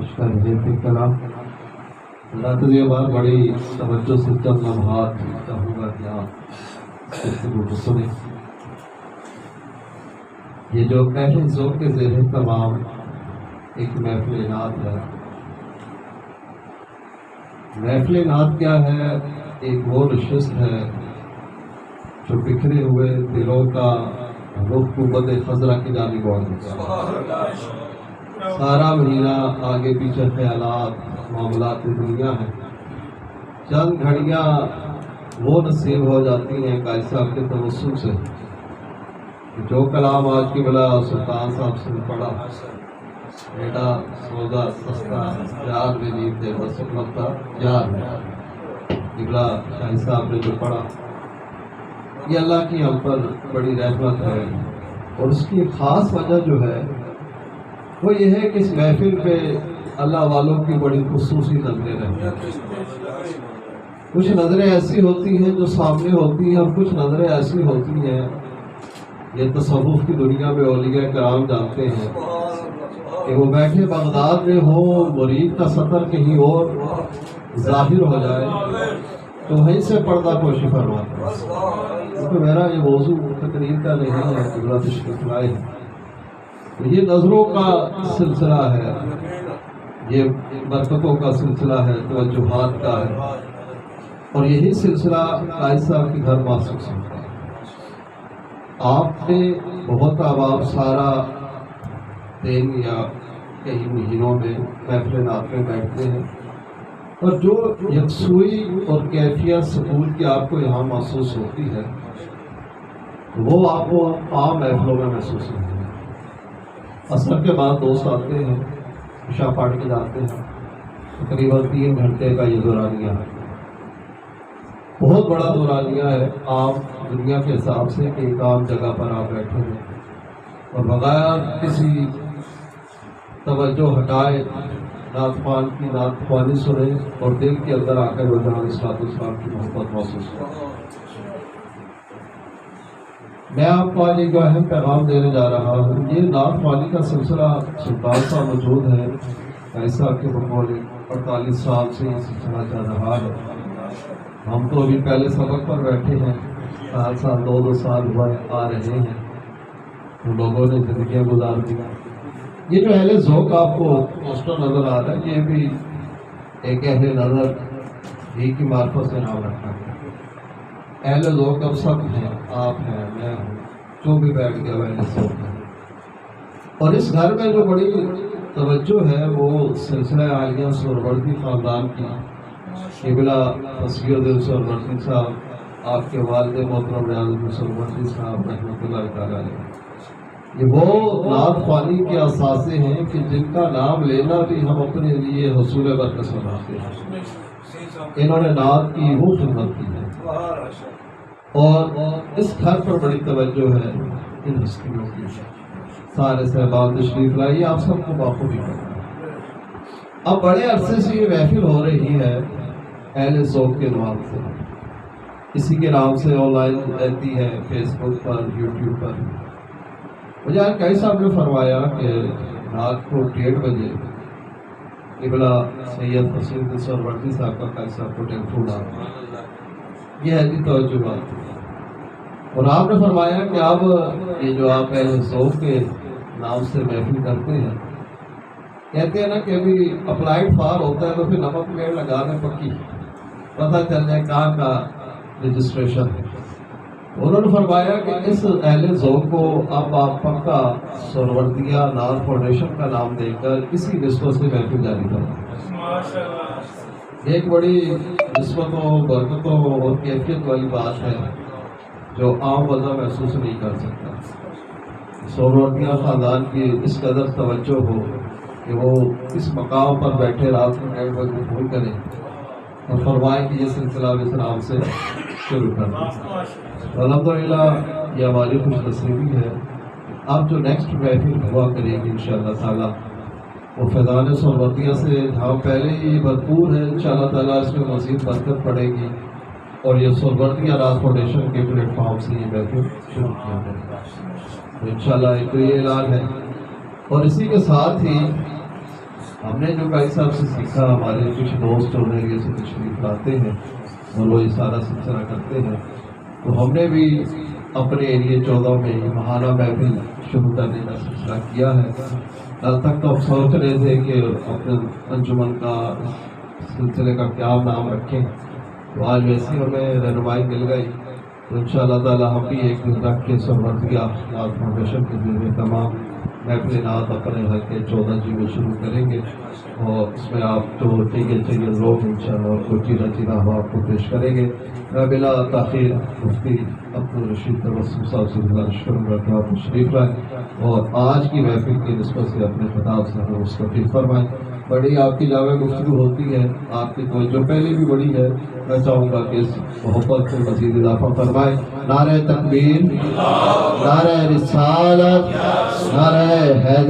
آج کا رہے کلام اللہ تو یہ بات بڑی توجہ سے چند لمحات چاہوں گا کہ آپ گفتگو کو سنیں. یہ جو پہلے ذوق کے زیر تمام ایک محفل نعت ہے. محفل نعت کیا ہے؟ ایک وہ نشست ہے جو بکھرے ہوئے دلوں کا رخ قوت خضرا کی جانب بڑھ دیتا ہے. سارا مہینہ آگے پیچھے خیالات معاملات دنیا ہے. چند گھڑیاں وہ نصیب ہو جاتی ہیں قائد صاحب کے توسل سے. جو کلام آج کی بلا سلطان صاحب سے پڑھا، بیٹا سودا سستا یار میں نہیں تھے بس لگتا یار میں بلا شاہد صاحب نے جو پڑھا، یہ اللہ کی ہم پر بڑی رحمت ہے. اور اس کی خاص وجہ جو ہے وہ یہ ہے کہ اس محفل پہ اللہ والوں کی بڑی خصوصی نظریں رہتی ہیں. کچھ نظریں ایسی ہوتی ہیں جو سامنے ہوتی ہیں، اور کچھ نظریں ایسی ہوتی ہیں، یہ تصوف کی دنیا میں اولیاء کرام جانتے ہیں کہ وہ بیٹھے بغداد میں ہو، مرید کا سطر کہیں اور ظاہر ہو جائے تو وہیں سے پردہ پوشی فرماتے ہیں. کیونکہ میرا یہ موضوع تقریر کا نہیں ہے، قبلہ تشریف لائے ہے. یہ نظروں کا سلسلہ ہے، یہ برکتوں کا سلسلہ ہے، توجہات کا ہے، اور یہی سلسلہ قائد صاحب کے گھر محسوس ہوتا ہے. آپ نے بہت آپ سارا دن یا کئی مہینوں میں محفل نعت میں بیٹھتے ہیں، اور جو یکسوئی اور کیفیت سکون کی آپ کو یہاں محسوس ہوتی ہے وہ آپ کو عام محفلوں میں محسوس ہوتی ہے. عصر کے بعد دوست آتے ہیں، عشاء پڑھ کے جاتے ہیں، تقریباً 3 گھنٹے کا یہ دورانیہ ہے. بہت بڑا دورانیہ ہے عام دنیا کے حساب سے کہ ایک عام جگہ پر آپ بیٹھے ہیں اور بغیر کسی توجہ ہٹائے نعت خوان کی نعت خوانی سنیں اور دل کے اندر آ کر جہاں اسلام کی محبت محسوس کریں. میں آپ کو آج ایک اہم پیغام دینے جا رہا ہوں. یہ نعت خوانی کا سلسلہ سلطان صاحب موجود ہے، ایسا کہ بقول 48 سال سے یہ سلسلہ چل رہا ہے. ہم تو ابھی پہلے سبق پر بیٹھے ہیں، سال 2 سال ہوا آ رہے ہیں. ان لوگوں نے زندگیاں گزار دی. یہ جو اہل ذوق آپ کو پوسٹر نظر آ رہا ہے، یہ بھی ایک اہل نظر ہی کی معرفت سے نام رکھا گیا. اہل ذوق اب سب ہیں، آپ ہیں، میں ہوں، جو بھی بیٹھ گیا وہ اہل ذوق ہے. اور اس گھر میں جو بڑی توجہ ہے وہ سلسلہ عالیہ سہروردی خاندان کی. قبلہ فصیح الدین سہروردی صاحب، آپ کے والد محترم ریاض الدین سہروردی صاحب رحمۃ اللہ تعالیٰ علیہ، یہ وہ نعت خوانی کے اثاثے ہیں کہ جن کا نام لینا بھی ہم اپنے لیے حصول برکت سمجھتے ہیں. انہوں نے نعت کی وہ خدمت کی ہے، اور اس گھر پر بڑی توجہ ہے ان ہستیوں کی. سارے صاحبان تشریف لائیے، آپ سب کو بخوبی کرنا ہے. اب بڑے عرصے سے یہ محفل ہو رہی ہے اہل ذوق کے نام سے، اسی کے نام سے آن لائن رہتی ہے، فیس بک پر، یوٹیوب پر. مجھے آج قائد صاحب نے فرمایا کہ رات کو 1:30 بجے قبلہ سید فصیح الدین سہروردی صاحب کا قائد صاحب کو ٹیلیفون آیا. یہ ہے جی توجہ بات. اور آپ نے فرمایا کہ اب یہ جو آپ اہل ذوق کے نام سے محفل کرتے ہیں، کہتے ہیں نا کہ ابھی اپلائیڈ فار ہوتا ہے تو پھر نمک پیڑ لگانے پکی پتہ چل جائے کہاں کا رجسٹریشن ہے. انہوں نے فرمایا کہ اس اہل ذوق کو اب آپ پکا سہروردیہ نعت فاؤنڈیشن کا نام دے کر اسی نسبت سے محفل جاری کریں. یہ ایک بڑی نسبتوں، برکتوں اور کیفیت والی بات ہے جو عام بندہ محسوس نہیں کر سکتا. سہروردیہ خاندان کی اس قدر توجہ ہو کہ وہ اس مقام پر بیٹھے رات کو 1:30 بجے فون کریں اور فرمائیں کہ یہ سلسلہ اس نام سے شروع کر دیں. الحمدللہ یہ ہماری خوش نصیبی ہے. اب جو نیکسٹ محفل ہوا کرے گی انشاءاللہ تعالیٰ وہ فیضان سہروردیہ سے جہاں پہلے ہی بھرپور ہے، انشاءاللہ تعالیٰ اس میں مزید برکت پڑے گی، اور یہ سہروردیہ نعت فاؤنڈیشن کے پلیٹ فارم سے یہ محفل شروع کیا جائے گا. انشاءاللہ ایک تو یہ اعلان ہے. اور اسی کے ساتھ ہی ہم نے جو بھائی صاحب سے سیکھا، ہمارے کچھ دوست جو میرے سے تشریف لاتے ہیں اور وہ یہ سارا سلسلہ کرتے ہیں، تو ہم نے بھی اپنے ایریے 14 میں ماہانہ محفل شروع کرنے کا سلسلہ کیا ہے۔ کل تک تو ہم سوچ رہے تھے کہ اپنے انجمن کا سلسلے کا کیا نام رکھیں، تو آج ویسے ہمیں رہنمائی مل گئی، تو ان شاء اللہ تعالیٰ ہم بھی ایک دن رکھ کے سرورتیہ نعت فاؤنڈیشن کے ذریعے تمام محفل نعت اپنے حلقے 14 جی میں شروع کریں گے، اور اس میں آپ جو چاہیے لوگ ان شاء اللہ کو چیزہ چیزہ ہم آپ کو پیش کریں گے۔ میں بلا تاخیر مفتی عبدالرشید تبسم صاحب سے گزارش کروں گا کہ آپ تشریف لائیں اور آج کی محفل کی نسبت سے اپنے خطاب سے ہمیں مستفید فرمائیں۔ بڑی آپ کی جامع گفتگو ہوتی ہے، آپ کی توجہ پہلے بھی بڑی ہے، میں چاہوں گا کہ اس محبت کو مزید اضافہ فرمائیں۔ نعرہ تکبیر، نعرہ رسالت، نعرہ حیدر